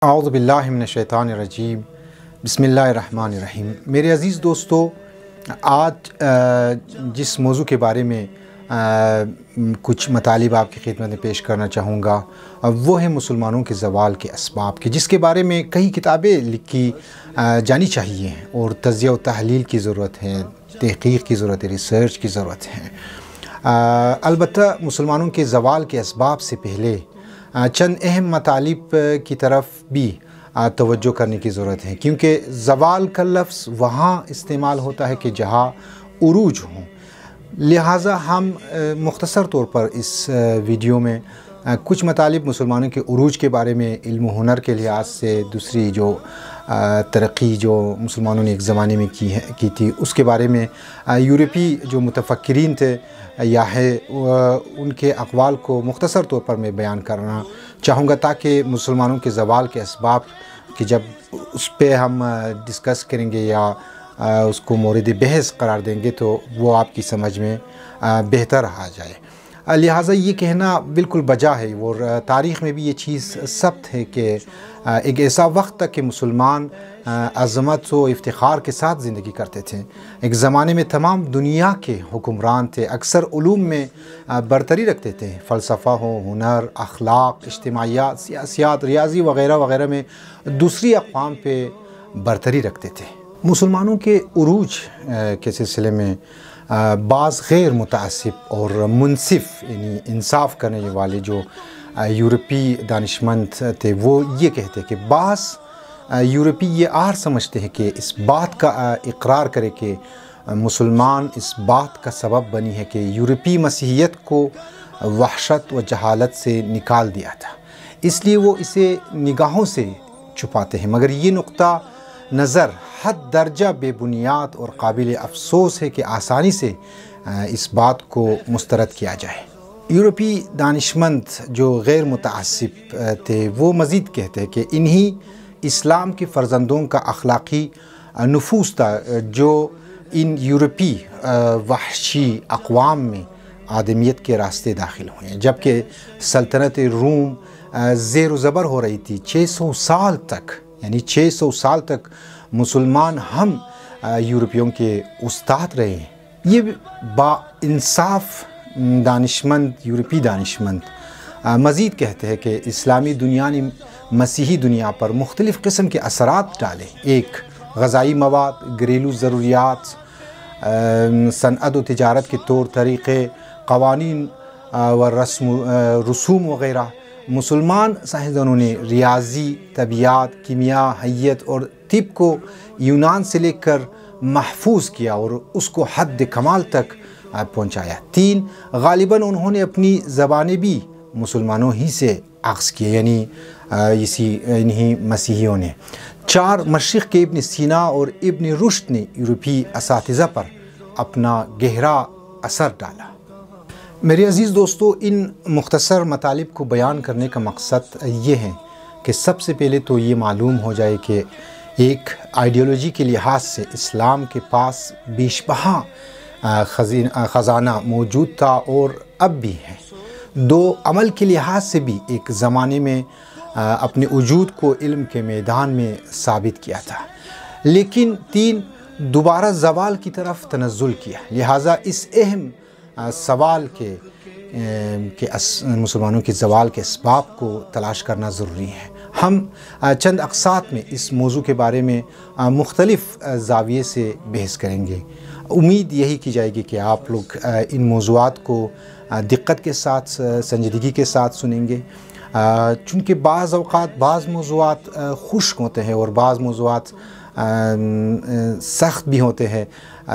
اعوذ باللہ من الشیطان الرجیم بسم اللہ الرحمن الرحیم۔ میرے عزیز دوستو، آج جس موضوع کے بارے میں کچھ مطالب آپ کی خدمت میں پیش کرنا چاہوں گا وہ ہے مسلمانوں کے زوال کے اسباب کے، جس کے بارے میں کئی کتابیں لکھی جانی چاہیے اور تجزیہ و تحلیل کی ضرورت ہے، تحقیق کی ضرورت ہے، ریسرچ کی ضرورت ہے۔ البتہ مسلمانوں کے زوال کے اسباب سے پہلے چند اہم مطالب کی طرف بھی توجہ کرنے کی ضرورت ہے، کیونکہ زوال کا لفظ وہاں استعمال ہوتا ہے کہ جہاں عروج ہوں۔ لہٰذا ہم مختصر طور پر اس ویڈیو میں کچھ مطالب مسلمانوں کے عروج کے بارے میں علم و ہنر کے لحاظ سے، دوسری جو ترقی جو مسلمانوں نے ایک زمانے میں کی تھی اس کے بارے میں، یورپی جو متفکرین تھے یا ہے ان کے اقوال کو مختصر طور پر میں بیان کرنا چاہوں گا، تاکہ مسلمانوں کے زوال کے اسباب کہ جب اس پہ ہم ڈسکس کریں گے یا اس کو مورد بحث قرار دیں گے تو وہ آپ کی سمجھ میں بہتر آ جائے۔ لہٰذا یہ کہنا بالکل بجا ہے، اور تاریخ میں بھی یہ چیز ثبت ہے کہ ایک ایسا وقت تک کہ مسلمان عظمت و افتخار کے ساتھ زندگی کرتے تھے۔ ایک زمانے میں تمام دنیا کے حکمران تھے، اکثر علوم میں برتری رکھتے تھے، فلسفہ ہو، ہنر، اخلاق، اجتماعیات، سیاسیات، ریاضی وغیرہ وغیرہ میں دوسری اقوام پہ برتری رکھتے تھے۔ مسلمانوں کے عروج کے سلسلے میں بعض غیر متعصب اور منصف یعنی انصاف کرنے والے جو یورپی دانشمند تھے وہ یہ کہتے کہ بعض یورپی یہ سمجھتے ہیں کہ اس بات کا اقرار کرے کہ مسلمان اس بات کا سبب بنی ہے کہ یورپی مسیحیت کو وحشت و جہالت سے نکال دیا تھا، اس لیے وہ اسے نگاہوں سے چھپاتے ہیں، مگر یہ نقطہ نظر حد درجہ بے بنیاد اور قابل افسوس ہے کہ آسانی سے اس بات کو مسترد کیا جائے۔ یورپی دانشمند جو غیر متعصب تھے وہ مزید کہتے ہیں کہ انہی اسلام کے فرزندوں کا اخلاقی نفوذ تھا جو ان یورپی وحشی اقوام میں آدمیت کے راستے داخل ہوئے ہیں، جبکہ سلطنت روم زیر و زبر ہو رہی تھی 600 سال تک، یعنی 600 سال تک مسلمان ہم یورپیوں کے استاد رہے ہیں۔ یہ با انصاف دانشمند یورپی دانشمند مزید کہتے ہیں کہ اسلامی دنیا نے مسیحی دنیا پر مختلف قسم کے اثرات ڈالے، ایک غذائی مواد، گھریلو ضروریات، صنعت و تجارت کے طور طریقے، قوانین و رسوم وغیرہ۔ مسلمان سائنسدانوں نے ریاضی، طبیعیات، کیمیا، حیت اور طب کو یونان سے لے کر محفوظ کیا اور اس کو حد کمال تک پہنچایا۔ 3 غالباً انہوں نے اپنی زبانیں بھی مسلمانوں ہی سے اخذ کی، یعنی انہی مسیحیوں نے۔ 4 مشرق کے ابن سینا اور ابن رشد نے یورپی اساتذہ پر اپنا گہرا اثر ڈالا۔ میرے عزیز دوستو، ان مختصر مطالب کو بیان کرنے کا مقصد یہ ہے کہ سب سے پہلے تو یہ معلوم ہو جائے کہ ایک آئیڈیالوجی کے لحاظ سے اسلام کے پاس بیش بہا خزانہ موجود تھا اور اب بھی ہے۔ 2 عمل کے لحاظ سے بھی ایک زمانے میں اپنے وجود کو علم کے میدان میں ثابت کیا تھا، لیکن 3 دوبارہ زوال کی طرف تنزل کیا۔ لہٰذا اس اہم سوال کے مسلمانوں کے زوال کے اسباب کو تلاش کرنا ضروری ہے۔ ہم چند اقساط میں اس موضوع کے بارے میں مختلف زاویے سے بحث کریں گے۔ امید یہی کی جائے گی کہ آپ لوگ ان موضوعات کو دقت کے ساتھ، سنجیدگی کے ساتھ سنیں گے، چونکہ بعض اوقات بعض موضوعات خشک ہوتے ہیں اور بعض موضوعات سخت بھی ہوتے ہیں،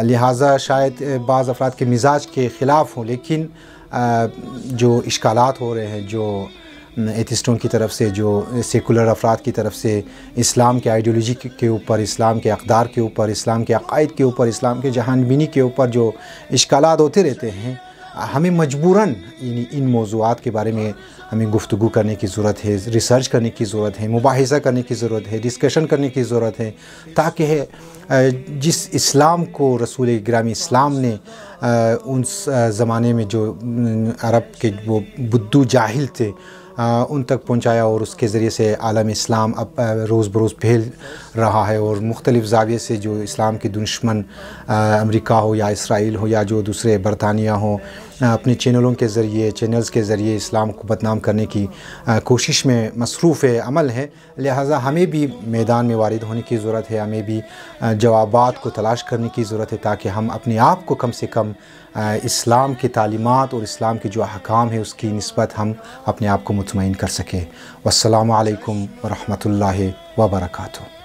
لہٰذا شاید بعض افراد کے مزاج کے خلاف ہوں، لیکن جو اشکالات ہو رہے ہیں، جو ایتھسٹوں کی طرف سے، جو سیکولر افراد کی طرف سے اسلام کے آئیڈیالوجی کے اوپر، اسلام کے اقدار کے اوپر، اسلام کے عقائد کے اوپر، اسلام کے جہان بینی کے اوپر جو اشکالات ہوتے رہتے ہیں، ہمیں مجبوراً یعنی ان موضوعات کے بارے میں ہمیں گفتگو کرنے کی ضرورت ہے، ریسرچ کرنے کی ضرورت ہے، مباحثہ کرنے کی ضرورت ہے، ڈسکشن کرنے کی ضرورت ہے، تاکہ جس اسلام کو رسول گرامی اسلام نے اس زمانے میں جو عرب کے وہ بدو جاہل تھے ان تک پہنچایا اور اس کے ذریعے سے عالم اسلام اب روز بروز پھیل رہا ہے، اور مختلف زاویے سے جو اسلام کے دشمن امریکہ ہو یا اسرائیل ہو یا جو دوسرے برطانیہ ہوں، اپنے چینلز کے ذریعے اسلام کو بدنام کرنے کی کوشش میں مصروف عمل ہے۔ لہٰذا ہمیں بھی میدان میں وارد ہونے کی ضرورت ہے، ہمیں بھی جوابات کو تلاش کرنے کی ضرورت ہے، تاکہ ہم اپنے آپ کو کم سے کم اسلام کی تعلیمات اور اسلام کے جو احکام ہے اس کی نسبت ہم اپنے آپ کو مطمئن کر سکیں۔ والسلام علیکم ورحمۃ اللہ وبرکاتہ۔